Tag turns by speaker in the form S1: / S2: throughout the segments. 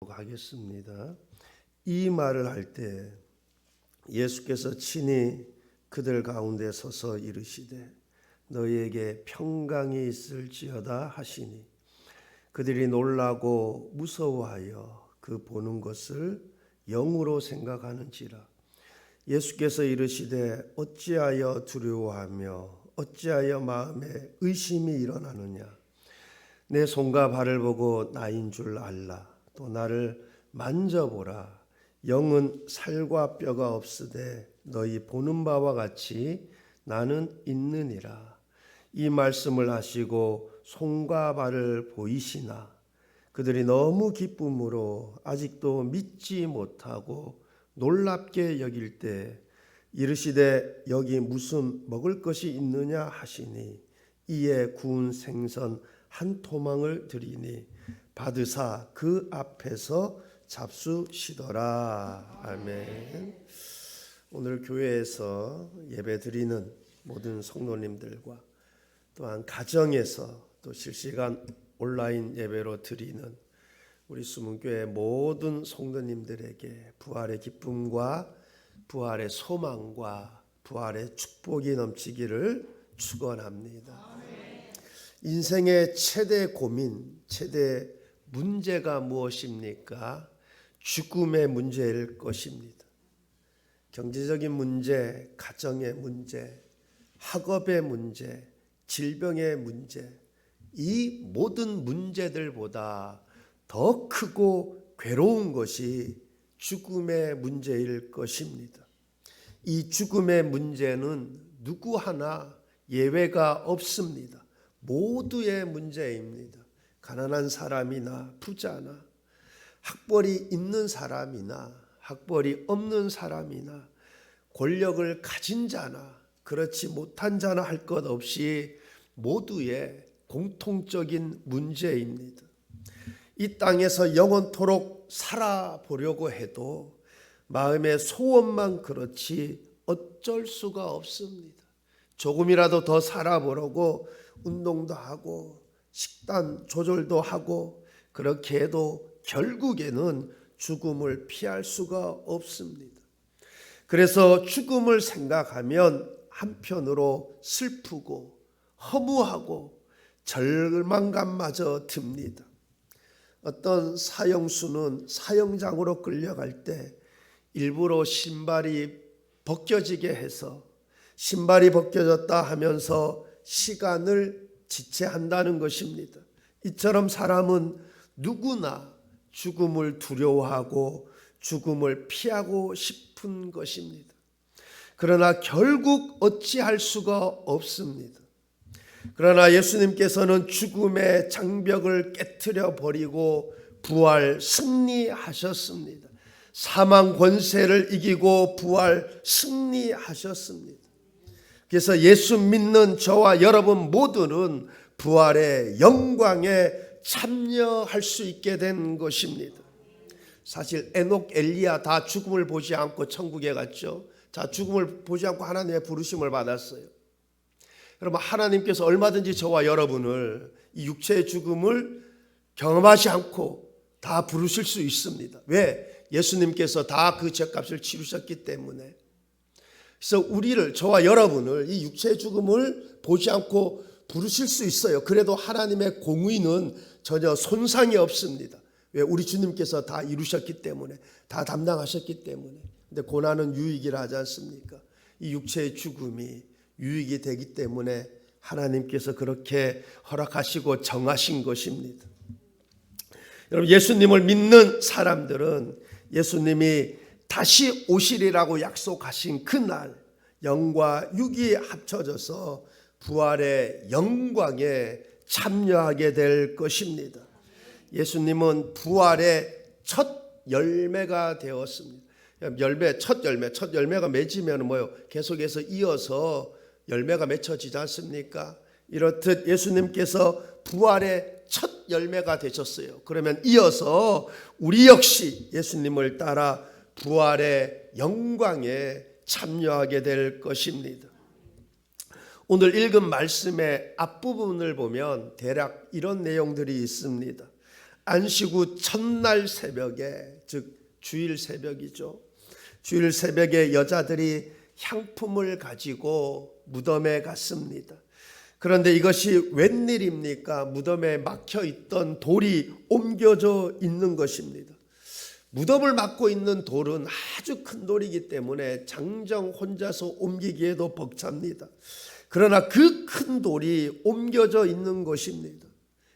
S1: 읽도록 하겠습니다. 이 말을 할 때 예수께서 친히 그들 가운데 서서 이르시되 너희에게 평강이 있을지어다 하시니 그들이 놀라고 무서워하여 그 보는 것을 영으로 생각하는지라. 예수께서 이르시되 어찌하여 두려워하며 어찌하여 마음에 의심이 일어나느냐. 내 손과 발을 보고 나인 줄 알라. 또 나를 만져보라. 영은 살과 뼈가 없으되 너희 보는 바와 같이 나는 있느니라. 이 말씀을 하시고 손과 발을 보이시나 그들이 너무 기쁨으로 아직도 믿지 못하고 놀랍게 여길 때 이르시되 여기 무슨 먹을 것이 있느냐 하시니 이에 구운 생선 한 토망을 드리니 받으사 그 앞에서 잡수시더라. 아멘. 오늘 교회에서 예배드리는 모든 성도님들과 또한 가정에서 또 실시간 온라인 예배로 드리는 우리 수문교회 모든 성도님들에게 부활의 기쁨과 부활의 소망과 부활의 축복이 넘치기를 축원합니다. 인생의 최대 고민, 최대 문제가 무엇입니까? 죽음의 문제일 것입니다. 경제적인 문제, 가정의 문제, 학업의 문제, 질병의 문제, 이 모든 문제들보다 더 크고 괴로운 것이 죽음의 문제일 것입니다. 이 죽음의 문제는 누구 하나 예외가 없습니다. 모두의 문제입니다. 가난한 사람이나 부자나 학벌이 있는 사람이나 학벌이 없는 사람이나 권력을 가진 자나 그렇지 못한 자나 할 것 없이 모두의 공통적인 문제입니다. 이 땅에서 영원토록 살아보려고 해도 마음의 소원만 그렇지 어쩔 수가 없습니다. 조금이라도 더 살아보려고 운동도 하고 식단 조절도 하고 그렇게 해도 결국에는 죽음을 피할 수가 없습니다. 그래서 죽음을 생각하면 한편으로 슬프고 허무하고 절망감마저 듭니다. 어떤 사형수는 사형장으로 끌려갈 때 일부러 신발이 벗겨지게 해서 신발이 벗겨졌다 하면서 시간을 지체한다는 것입니다. 이처럼 사람은 누구나 죽음을 두려워하고 죽음을 피하고 싶은 것입니다. 그러나 결국 어찌할 수가 없습니다. 그러나 예수님께서는 죽음의 장벽을 깨트려 버리고 부활 승리하셨습니다. 사망 권세를 이기고 부활 승리하셨습니다. 그래서 예수 믿는 저와 여러분 모두는 부활의 영광에 참여할 수 있게 된 것입니다. 사실 에녹, 엘리야 다 죽음을 보지 않고 천국에 갔죠. 자, 죽음을 보지 않고 하나님의 부르심을 받았어요. 여러분, 하나님께서 얼마든지 저와 여러분을 이 육체의 죽음을 경험하지 않고 다 부르실 수 있습니다. 왜? 예수님께서 다 그 죄값을 치르셨기 때문에. 그래서 우리를, 저와 여러분을 이 육체의 죽음을 보지 않고 부르실 수 있어요. 그래도 하나님의 공의는 전혀 손상이 없습니다. 왜? 우리 주님께서 다 이루셨기 때문에, 다 담당하셨기 때문에. 근데 고난은 유익이라 하지 않습니까? 이 육체의 죽음이 유익이 되기 때문에 하나님께서 그렇게 허락하시고 정하신 것입니다. 여러분, 예수님을 믿는 사람들은 예수님이 다시 오시리라고 약속하신 그날 영과 육이 합쳐져서 부활의 영광에 참여하게 될 것입니다. 예수님은 부활의 첫 열매가 되었습니다. 첫 열매가 맺으면 뭐요? 계속해서 이어서 열매가 맺혀지지 않습니까? 이렇듯 예수님께서 부활의 첫 열매가 되셨어요. 그러면 이어서 우리 역시 예수님을 따라 부활의 영광에 참여하게 될 것입니다. 오늘 읽은 말씀의 앞부분을 보면 대략 이런 내용들이 있습니다. 안식 후 첫날 새벽에, 즉 주일 새벽이죠. 주일 새벽에 여자들이 향품을 가지고 무덤에 갔습니다. 그런데 이것이 웬일입니까? 무덤에 막혀 있던 돌이 옮겨져 있는 것입니다. 무덤을 막고 있는 돌은 아주 큰 돌이기 때문에 장정 혼자서 옮기기에도 벅찹니다. 그러나 그 큰 돌이 옮겨져 있는 것입니다.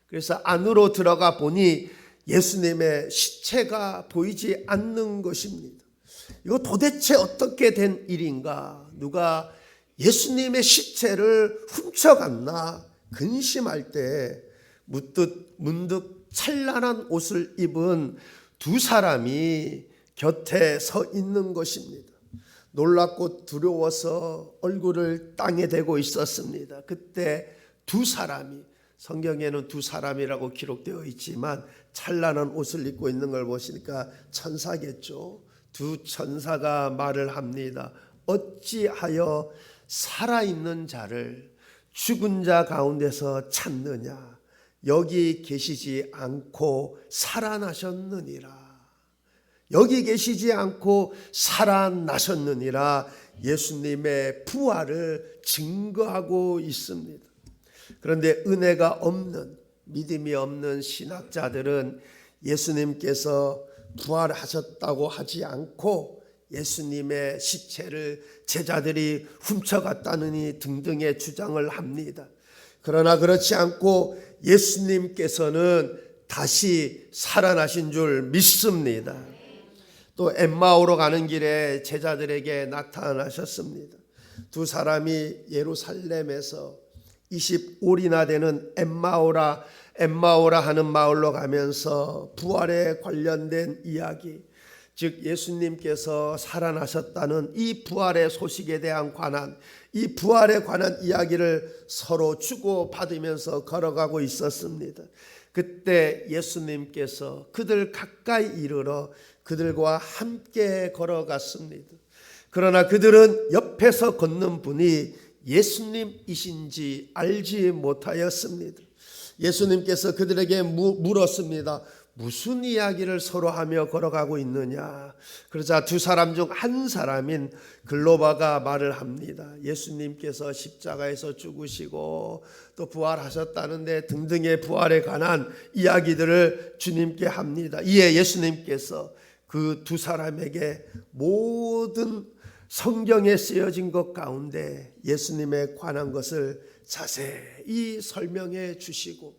S1: 그래서 안으로 들어가 보니 예수님의 시체가 보이지 않는 것입니다. 이거 도대체 어떻게 된 일인가? 누가 예수님의 시체를 훔쳐갔나 근심할 때 문득 찬란한 옷을 입은 두 사람이 곁에 서 있는 것입니다. 놀랍고 두려워서 얼굴을 땅에 대고 있었습니다. 그때 두 사람이, 성경에는 두 사람이라고 기록되어 있지만 찬란한 옷을 입고 있는 걸 보시니까 천사겠죠. 두 천사가 말을 합니다. 어찌하여 살아있는 자를 죽은 자 가운데서 찾느냐? 여기 계시지 않고 살아나셨느니라. 여기 계시지 않고 살아나셨느니라. 예수님의 부활을 증거하고 있습니다. 그런데 은혜가 없는, 믿음이 없는 신학자들은 예수님께서 부활하셨다고 하지 않고 예수님의 시체를 제자들이 훔쳐갔다느니 등등의 주장을 합니다. 그러나 그렇지 않고 예수님께서는 다시 살아나신 줄 믿습니다. 또 엠마오로 가는 길에 제자들에게 나타나셨습니다. 두 사람이 예루살렘에서 25리나 되는 엠마오라 하는 마을로 가면서 부활에 관련된 이야기, 즉 예수님께서 살아나셨다는 이 부활의 소식에 대한 이 부활에 관한 이야기를 서로 주고받으면서 걸어가고 있었습니다. 그때 예수님께서 그들 가까이 이르러 그들과 함께 걸어갔습니다. 그러나 그들은 옆에서 걷는 분이 예수님이신지 알지 못하였습니다. 예수님께서 그들에게 물었습니다. 무슨 이야기를 서로 하며 걸어가고 있느냐? 그러자 두 사람 중 한 사람인 글로바가 말을 합니다. 예수님께서 십자가에서 죽으시고 또 부활하셨다는데 등등의 부활에 관한 이야기들을 주님께 합니다. 이에 예수님께서 그 두 사람에게 모든 성경에 쓰여진 것 가운데 예수님에 관한 것을 자세히 설명해 주시고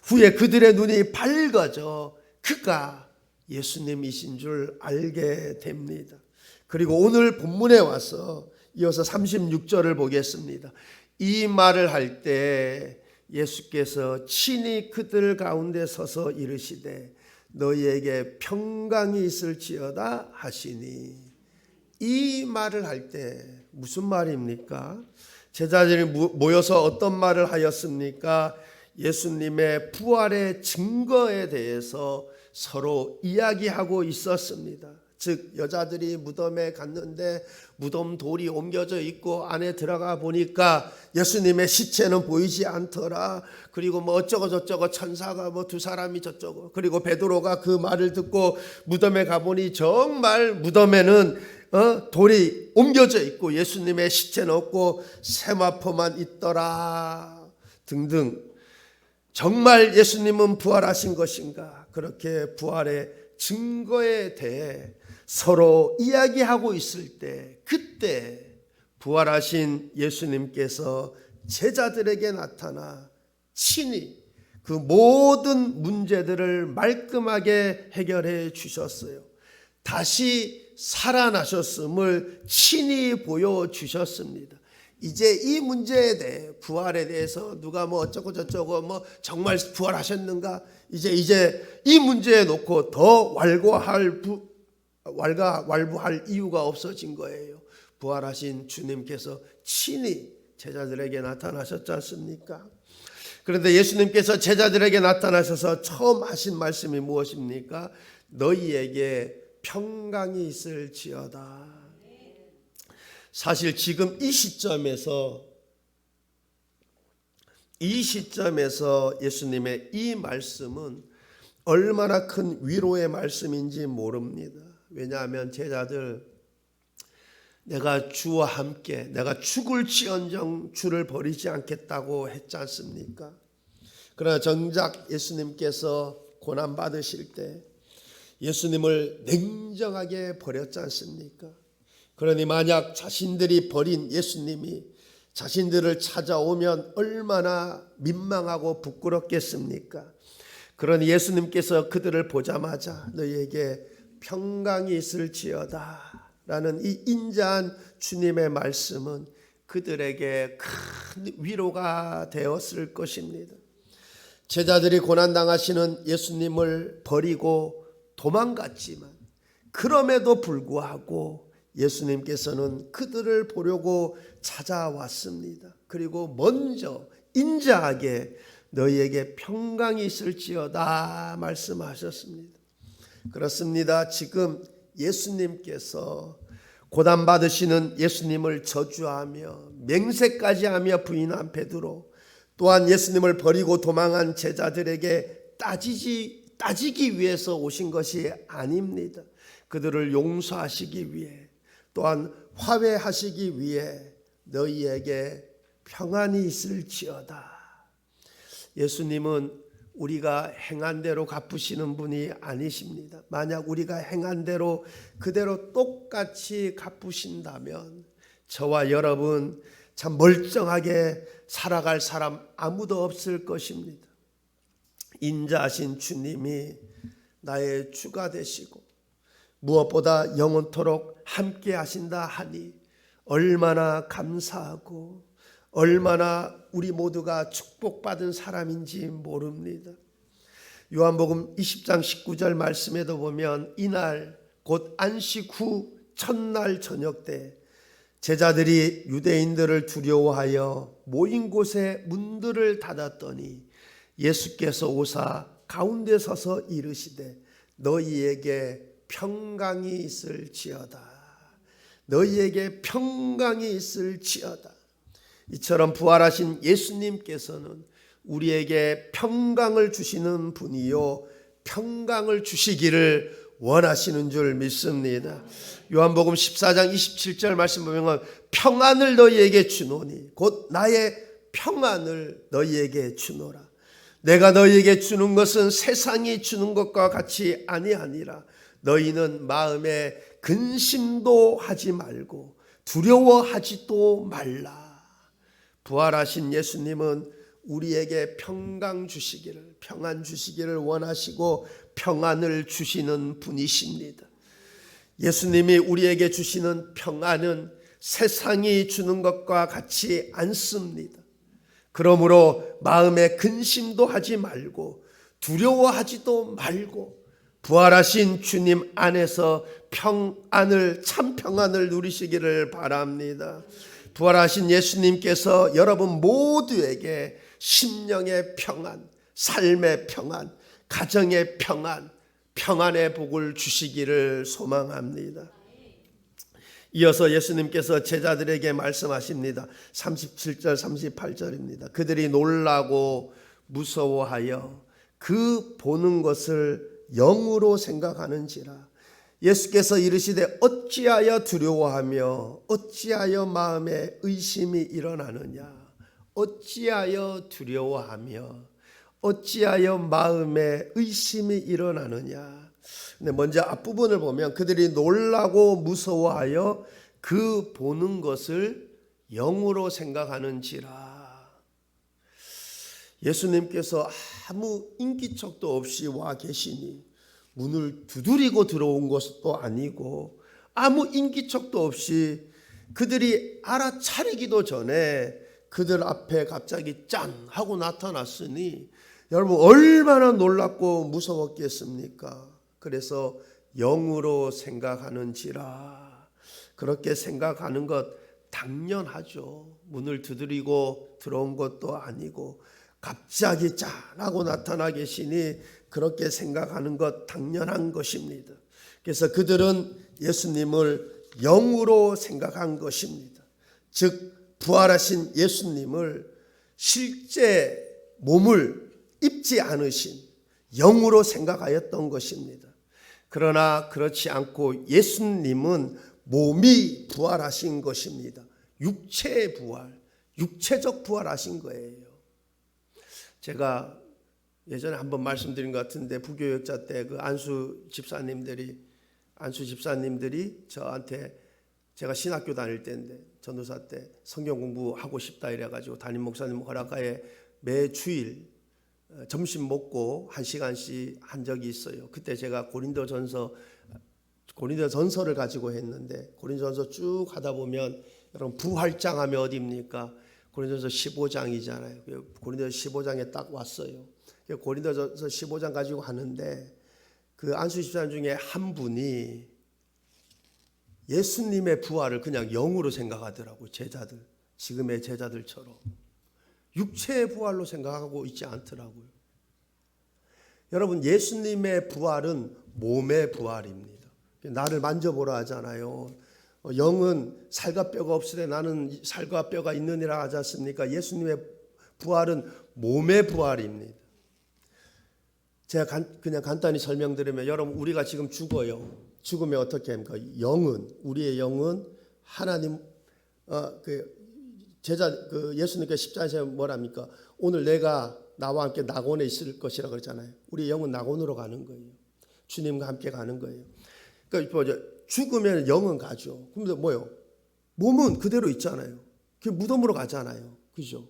S1: 후에 그들의 눈이 밝아져 그가 예수님이신 줄 알게 됩니다. 그리고 오늘 본문에 와서 이어서 36절을 보겠습니다. 이 말을 할 때 예수께서 친히 그들 가운데 서서 이르시되 너희에게 평강이 있을지어다 하시니, 이 말을 할 때 무슨 말입니까? 제자들이 모여서 어떤 말을 하였습니까? 예수님의 부활의 증거에 대해서 서로 이야기하고 있었습니다. 즉 여자들이 무덤에 갔는데 무덤 돌이 옮겨져 있고 안에 들어가 보니까 예수님의 시체는 보이지 않더라. 그리고 뭐 어쩌고 저쩌고 천사가 뭐 두 사람이 저쩌고, 그리고 베드로가 그 말을 듣고 무덤에 가보니 정말 무덤에는 돌이 옮겨져 있고 예수님의 시체는 없고 세마포만 있더라 등등. 정말 예수님은 부활하신 것인가? 그렇게 부활의 증거에 대해 서로 이야기하고 있을 때, 그때 부활하신 예수님께서 제자들에게 나타나 친히 그 모든 문제들을 말끔하게 해결해 주셨어요. 다시 살아나셨음을 친히 보여주셨습니다. 이제 이 문제에 대해, 부활에 대해서 누가 뭐 어쩌고 저쩌고 뭐 정말 부활하셨는가, 이제 이 문제에 놓고 더 왈부할 이유가 없어진 거예요. 부활하신 주님께서 친히 제자들에게 나타나셨지 않습니까? 그런데 예수님께서 제자들에게 나타나셔서 처음 하신 말씀이 무엇입니까? 너희에게 평강이 있을지어다. 사실 지금 이 시점에서 예수님의 이 말씀은 얼마나 큰 위로의 말씀인지 모릅니다. 왜냐하면 제자들, 내가 주와 함께 내가 죽을지언정 주를 버리지 않겠다고 했지 않습니까? 그러나 정작 예수님께서 고난 받으실 때 예수님을 냉정하게 버렸지 않습니까? 그러니 만약 자신들이 버린 예수님이 자신들을 찾아오면 얼마나 민망하고 부끄럽겠습니까? 그러니 예수님께서 그들을 보자마자 너희에게 평강이 있을지어다 라는 이 인자한 주님의 말씀은 그들에게 큰 위로가 되었을 것입니다. 제자들이 고난당하시는 예수님을 버리고 도망갔지만 그럼에도 불구하고 예수님께서는 그들을 보려고 찾아왔습니다. 그리고 먼저 인자하게 너희에게 평강이 있을지어다 말씀하셨습니다. 그렇습니다. 지금 예수님께서 고난받으시는 예수님을 저주하며 맹세까지 하며 부인한 베드로, 또한 예수님을 버리고 도망한 제자들에게 따지기 위해서 오신 것이 아닙니다. 그들을 용서하시기 위해, 또한 화해하시기 위해 너희에게 평안이 있을지어다. 예수님은 우리가 행한 대로 갚으시는 분이 아니십니다. 만약 우리가 행한 대로 그대로 똑같이 갚으신다면 저와 여러분 참 멀쩡하게 살아갈 사람 아무도 없을 것입니다. 인자하신 주님이 나의 주가 되시고 무엇보다 영원토록 함께 하신다 하니 얼마나 감사하고 얼마나 우리 모두가 축복받은 사람인지 모릅니다. 요한복음 20장 19절 말씀에도 보면 이날 곧 안식 후 첫날 저녁 때 제자들이 유대인들을 두려워하여 모인 곳에 문들을 닫았더니 예수께서 오사 가운데 서서 이르시되 너희에게 평강이 있을지어다. 너희에게 평강이 있을지어다. 이처럼 부활하신 예수님께서는 우리에게 평강을 주시는 분이요 평강을 주시기를 원하시는 줄 믿습니다. 요한복음 14장 27절 말씀 보면 평안을 너희에게 주노니 곧 나의 평안을 너희에게 주노라. 내가 너희에게 주는 것은 세상이 주는 것과 같이 아니하니라. 너희는 마음에 근심도 하지 말고 두려워하지도 말라. 부활하신 예수님은 우리에게 평강 주시기를, 평안 주시기를 원하시고 평안을 주시는 분이십니다. 예수님이 우리에게 주시는 평안은 세상이 주는 것과 같이 않습니다. 그러므로 마음에 근심도 하지 말고 두려워하지도 말고 부활하신 주님 안에서 평안을, 참 평안을 누리시기를 바랍니다. 부활하신 예수님께서 여러분 모두에게 심령의 평안, 삶의 평안, 가정의 평안, 평안의 복을 주시기를 소망합니다. 이어서 예수님께서 제자들에게 말씀하십니다. 37절 38절입니다. 그들이 놀라고 무서워하여 그 보는 것을 영으로 생각하는지라. 예수께서 이르시되 어찌하여 두려워하며 어찌하여 마음에 의심이 일어나느냐. 어찌하여 두려워하며 어찌하여 마음에 의심이 일어나느냐. 근데 먼저 앞부분을 보면 그들이 놀라고 무서워하여 그 보는 것을 영으로 생각하는지라. 예수님께서 아무 인기척도 없이 와 계시니 문을 두드리고 들어온 것도 아니고 아무 인기척도 없이 그들이 알아차리기도 전에 그들 앞에 갑자기 짠 하고 나타났으니 여러분 얼마나 놀랍고 무서웠겠습니까? 그래서 영으로 생각하는지라. 그렇게 생각하는 것 당연하죠. 문을 두드리고 들어온 것도 아니고 갑자기 짠 하고 나타나 계시니 그렇게 생각하는 것 당연한 것입니다. 그래서 그들은 예수님을 영으로 생각한 것입니다. 즉 부활하신 예수님을 실제 몸을 입지 않으신 영으로 생각하였던 것입니다. 그러나 그렇지 않고 예수님은 몸이 부활하신 것입니다. 육체의 부활, 육체적 부활하신 거예요. 제가 예전에 한번 말씀드린 것 같은데 부교역자 때 그 안수 집사님들이 저한테, 제가 신학교 다닐 때인데 전도사 때 성경 공부하고 싶다 이래가지고 담임 목사님 허락하에 매 주일 점심 먹고 1시간씩 한 적이 있어요. 그때 제가 고린도전서를 가지고 했는데, 고린도전서 쭉 하다 보면 여러분 부활장 하면 어디입니까? 고린도전서 15장이잖아요. 고린도전서 15장에 딱 왔어요. 고린도전서 15장 가지고 하는데 그 안수 집사님 중에 한 분이 예수님의 부활을 그냥 영으로 생각하더라고요. 제자들, 지금의 제자들처럼 육체의 부활로 생각하고 있지 않더라고요. 여러분, 예수님의 부활은 몸의 부활입니다. 나를 만져보라 하잖아요. 영은 살과 뼈가 없으되 나는 살과 뼈가 있느니라 하지 않습니까? 예수님의 부활은 몸의 부활입니다. 제가 그냥 간단히 설명드리면, 여러분, 우리가 지금 죽어요. 죽으면 어떻게 합니까? 우리의 영은 하나님, 예수님께서 십자가에서 뭐랍니까? 오늘 내가 나와 함께 낙원에 있을 것이라 그랬잖아요. 우리 영은 낙원으로 가는 거예요. 주님과 함께 가는 거예요. 그러니까 죽으면 영은 가죠. 근데 뭐요? 몸은 그대로 있잖아요. 그 무덤으로 가잖아요. 그죠?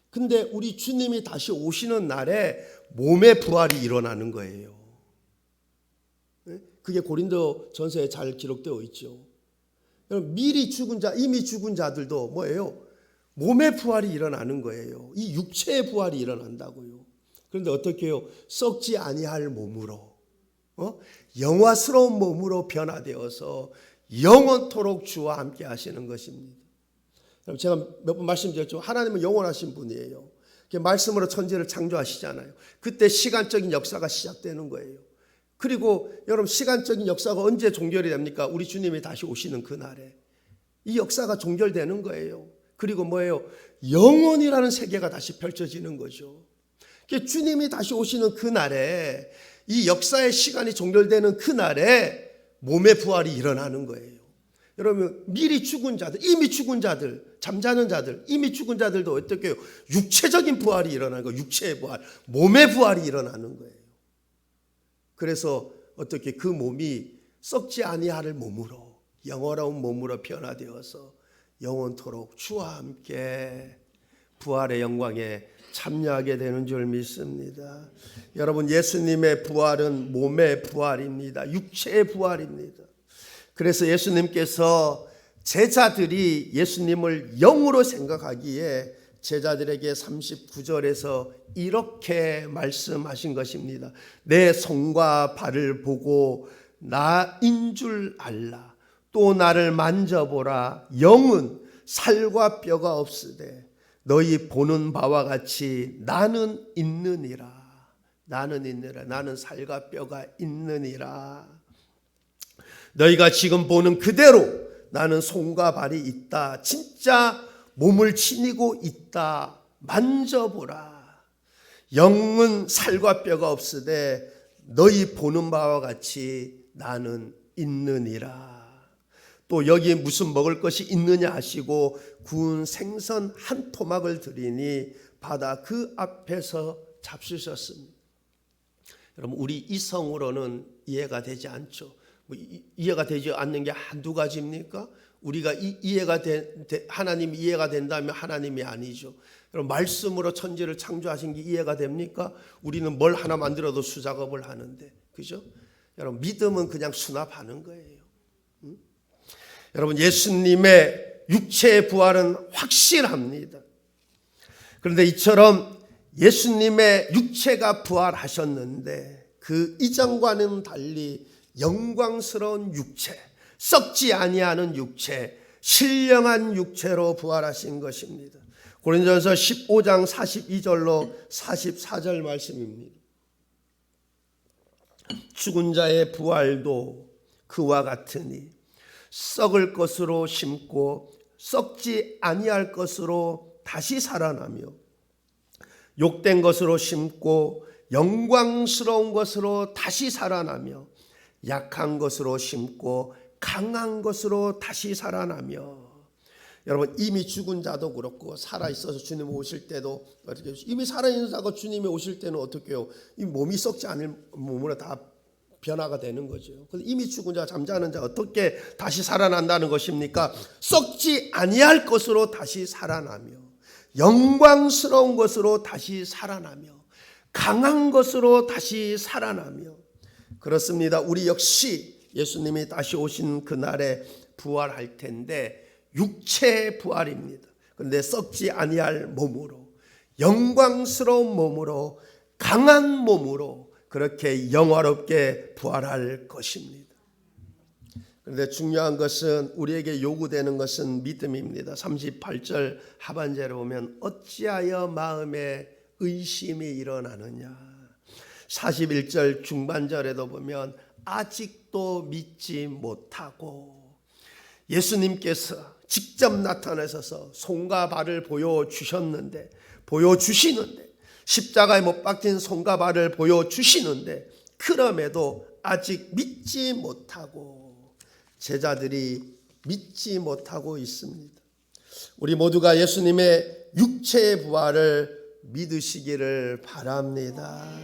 S1: 근데 우리 주님이 다시 오시는 날에 몸의 부활이 일어나는 거예요. 그게 고린도 전서에 잘 기록되어 있죠. 여러분, 미리 죽은 자, 이미 죽은 자들도 뭐예요? 몸의 부활이 일어나는 거예요. 이 육체의 부활이 일어난다고요. 그런데 어떻게 해요? 썩지 아니할 몸으로, 영화스러운 몸으로 변화되어서 영원토록 주와 함께 하시는 것입니다. 제가 몇 번 말씀드렸죠. 하나님은 영원하신 분이에요. 말씀으로 천지를 창조하시잖아요. 그때 시간적인 역사가 시작되는 거예요. 그리고 여러분, 시간적인 역사가 언제 종결이 됩니까? 우리 주님이 다시 오시는 그날에 이 역사가 종결되는 거예요. 그리고 뭐예요? 영원이라는 세계가 다시 펼쳐지는 거죠. 주님이 다시 오시는 그날에, 이 역사의 시간이 종결되는 그날에 몸의 부활이 일어나는 거예요. 여러분, 미리 죽은 자들, 이미 죽은 자들, 잠자는 자들, 이미 죽은 자들도 어떻게 해요? 육체적인 부활이 일어나는 거예요. 육체의 부활, 몸의 부활이 일어나는 거예요. 그래서 어떻게 그 몸이 썩지 아니할 몸으로, 영원한 몸으로 변화되어서 영원토록 주와 함께 부활의 영광에 참여하게 되는 줄 믿습니다. 여러분, 예수님의 부활은 몸의 부활입니다. 육체의 부활입니다. 그래서 예수님께서 제자들이 예수님을 영으로 생각하기에 제자들에게 39절에서 이렇게 말씀하신 것입니다. 내 손과 발을 보고 나인 줄 알라. 또 나를 만져보라. 영은 살과 뼈가 없으되 너희 보는 바와 같이 나는 있느니라. 나는 살과 뼈가 있느니라. 너희가 지금 보는 그대로 나는 손과 발이 있다. 진짜 몸을 지니고 있다. 만져보라. 영은 살과 뼈가 없으되 너희 보는 바와 같이 나는 있느니라. 또 여기 무슨 먹을 것이 있느냐 하시고 구운 생선 한 토막을 드리니 받아 그 앞에서 잡수셨습니다. 여러분, 우리 이성으로는 이해가 되지 않죠. 이해가 되지 않는 게 한두 가지입니까? 우리가 하나님이 이해가 된다면 하나님이 아니죠. 여러분, 말씀으로 천지를 창조하신 게 이해가 됩니까? 우리는 뭘 하나 만들어도 수작업을 하는데, 그죠? 여러분, 믿음은 그냥 수납하는 거예요. 여러분, 예수님의 육체의 부활은 확실합니다. 그런데 이처럼 예수님의 육체가 부활하셨는데 그 이전과는 달리 영광스러운 육체, 썩지 아니하는 육체, 신령한 육체로 부활하신 것입니다. 고린도전서 15장 42절로 44절 말씀입니다. 죽은 자의 부활도 그와 같으니 썩을 것으로 심고 썩지 아니할 것으로 다시 살아나며 욕된 것으로 심고 영광스러운 것으로 다시 살아나며 약한 것으로 심고 강한 것으로 다시 살아나며. 여러분, 이미 죽은 자도 그렇고 살아있어서 주님 오실 때도 어떻게 해요? 이미 살아있는 자가 주님이 오실 때는 어떻게 해요? 이 몸이 썩지 않을 몸으로 다 변화가 되는 거죠. 그래서 이미 죽은 자, 잠자는 자 어떻게 다시 살아난다는 것입니까? 썩지 아니할 것으로 다시 살아나며 영광스러운 것으로 다시 살아나며 강한 것으로 다시 살아나며. 그렇습니다. 우리 역시 예수님이 다시 오신 그날에 부활할 텐데 육체의 부활입니다. 그런데 썩지 아니할 몸으로, 영광스러운 몸으로, 강한 몸으로 그렇게 영화롭게 부활할 것입니다. 그런데 중요한 것은, 우리에게 요구되는 것은 믿음입니다. 38절 하반절에 보면 어찌하여 마음에 의심이 일어나느냐. 41절 중반절에도 보면 아직도 믿지 못하고. 예수님께서 직접 나타나셔서 손과 발을 보여주시는데 십자가에 못 박힌 손과 발을 보여주시는데 그럼에도 아직 믿지 못하고, 제자들이 믿지 못하고 있습니다. 우리 모두가 예수님의 육체의 부활을 믿으시기를 바랍니다.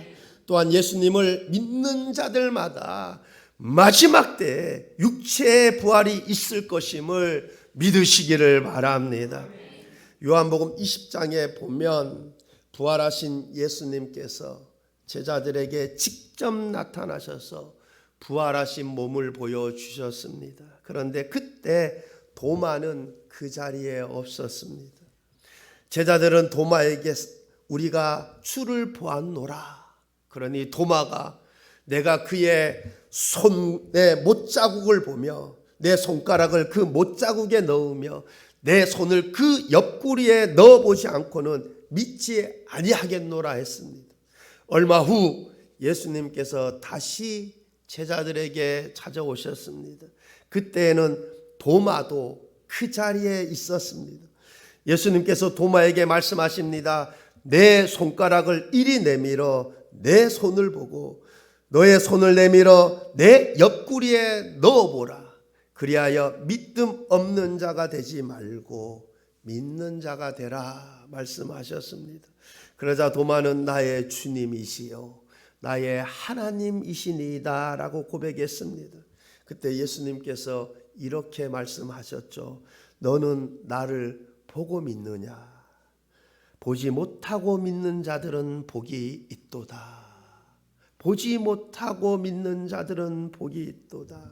S1: 또한 예수님을 믿는 자들마다 마지막 때에 육체의 부활이 있을 것임을 믿으시기를 바랍니다. 요한복음 20장에 보면 부활하신 예수님께서 제자들에게 직접 나타나셔서 부활하신 몸을 보여주셨습니다. 그런데 그때 도마는 그 자리에 없었습니다. 제자들은 도마에게 우리가 주를 보았노라. 그러니 도마가 내가 그의 손의 못자국을 보며 내 손가락을 그 못자국에 넣으며 내 손을 그 옆구리에 넣어보지 않고는 믿지 아니하겠노라 했습니다. 얼마 후 예수님께서 다시 제자들에게 찾아오셨습니다. 그때에는 도마도 그 자리에 있었습니다. 예수님께서 도마에게 말씀하십니다. 내 손가락을 이리 내밀어 내 손을 보고 너의 손을 내밀어 내 옆구리에 넣어보라. 그리하여 믿음 없는 자가 되지 말고 믿는 자가 되라 말씀하셨습니다. 그러자 도마는 나의 주님이시요 나의 하나님이시니이다 라고 고백했습니다. 그때 예수님께서 이렇게 말씀하셨죠. 너는 나를 보고 믿느냐? 보지 못하고 믿는 자들은 복이 있도다. 보지 못하고 믿는 자들은 복이 있도다.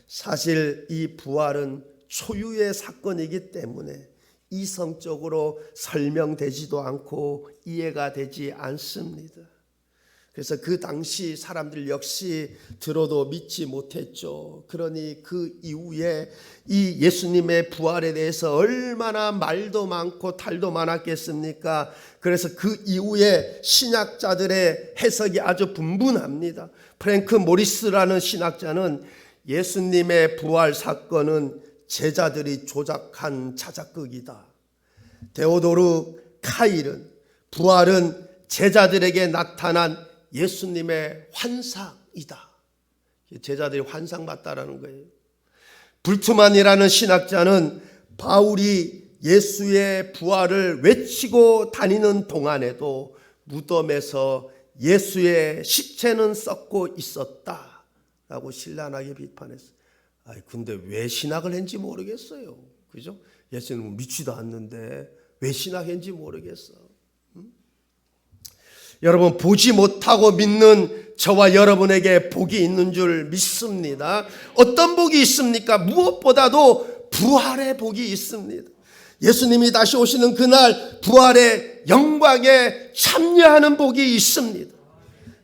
S1: 사실 이 부활은 초유의 사건이기 때문에 이성적으로 설명되지도 않고 이해가 되지 않습니다. 그래서 그 당시 사람들 역시 들어도 믿지 못했죠. 그러니 그 이후에 이 예수님의 부활에 대해서 얼마나 말도 많고 탈도 많았겠습니까? 그래서 그 이후에 신학자들의 해석이 아주 분분합니다. 프랭크 모리스라는 신학자는 예수님의 부활 사건은 제자들이 조작한 자작극이다. 데오도르 카일은 부활은 제자들에게 나타난 예수님의 환상이다. 제자들이 환상 봤다라는 거예요. 불트만이라는 신학자는 바울이 예수의 부활을 외치고 다니는 동안에도 무덤에서 예수의 시체는 썩고 있었다라고 신랄하게 비판했어요. 근데 왜 신학을 했는지 모르겠어요. 그죠? 예수님은 믿지도 않는데 왜 신학했는지 모르겠어. 여러분, 보지 못하고 믿는 저와 여러분에게 복이 있는 줄 믿습니다. 어떤 복이 있습니까? 무엇보다도 부활의 복이 있습니다. 예수님이 다시 오시는 그날 부활의 영광에 참여하는 복이 있습니다.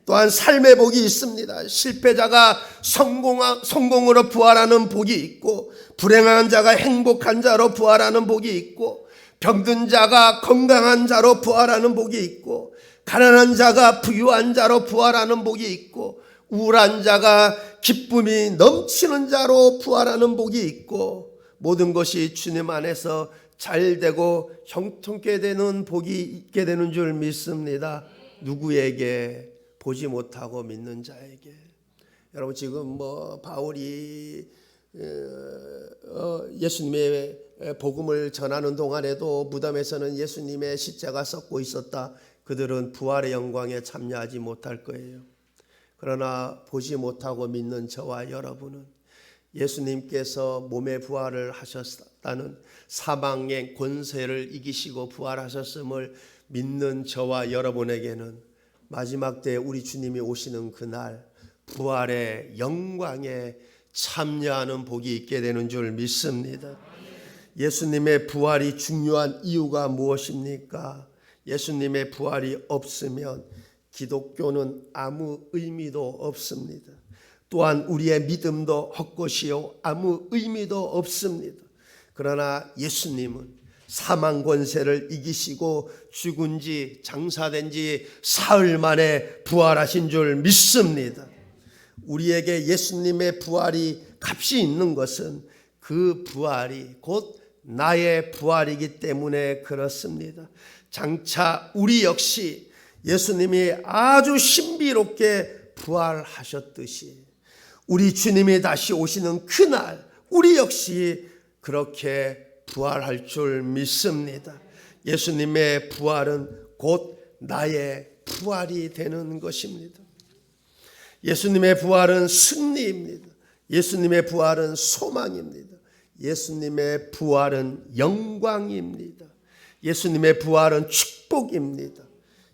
S1: 또한 삶의 복이 있습니다. 실패자가 성공으로 부활하는 복이 있고, 불행한 자가 행복한 자로 부활하는 복이 있고, 병든 자가 건강한 자로 부활하는 복이 있고, 가난한 자가 부유한 자로 부활하는 복이 있고, 우울한 자가 기쁨이 넘치는 자로 부활하는 복이 있고, 모든 것이 주님 안에서 잘 되고 형통케 되는 복이 있게 되는 줄 믿습니다. 누구에게? 보지 못하고 믿는 자에게. 여러분 지금 바울이 예수님의 복음을 전하는 동안에도 무덤에서는 예수님의 십자가 썩고 있었다. 그들은 부활의 영광에 참여하지 못할 거예요. 그러나 보지 못하고 믿는 저와 여러분은 예수님께서 몸의 부활을 하셨다는 사망의 권세를 이기시고 부활하셨음을 믿는 저와 여러분에게는 마지막 때 우리 주님이 오시는 그날 부활의 영광에 참여하는 복이 있게 되는 줄 믿습니다. 예수님의 부활이 중요한 이유가 무엇입니까? 예수님의 부활이 없으면 기독교는 아무 의미도 없습니다. 또한 우리의 믿음도 헛것이요 아무 의미도 없습니다. 그러나 예수님은 사망 권세를 이기시고 죽은 지 장사된 지 사흘 만에 부활하신 줄 믿습니다. 우리에게 예수님의 부활이 값이 있는 것은 그 부활이 곧 나의 부활이기 때문에 그렇습니다. 장차 우리 역시 예수님이 아주 신비롭게 부활하셨듯이 우리 주님이 다시 오시는 그날 우리 역시 그렇게 부활할 줄 믿습니다. 예수님의 부활은 곧 나의 부활이 되는 것입니다. 예수님의 부활은 승리입니다. 예수님의 부활은 소망입니다. 예수님의 부활은 영광입니다. 예수님의 부활은 축복입니다.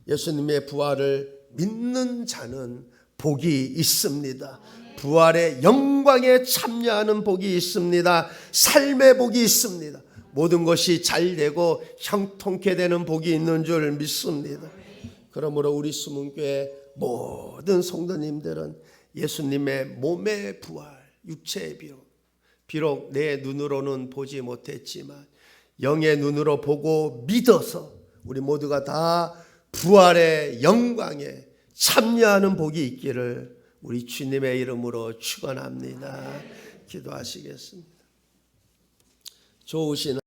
S1: 예수님의 부활을 믿는 자는 복이 있습니다. 부활의 영광에 참여하는 복이 있습니다. 삶의 복이 있습니다. 모든 것이 잘 되고 형통케 되는 복이 있는 줄 믿습니다. 그러므로 우리 수문교회 모든 성도님들은 예수님의 몸의 부활, 육체의 비록 내 눈으로는 보지 못했지만 영의 눈으로 보고 믿어서 우리 모두가 다 부활의 영광에 참여하는 복이 있기를 우리 주님의 이름으로 축원합니다. 기도하시겠습니다. 좋으신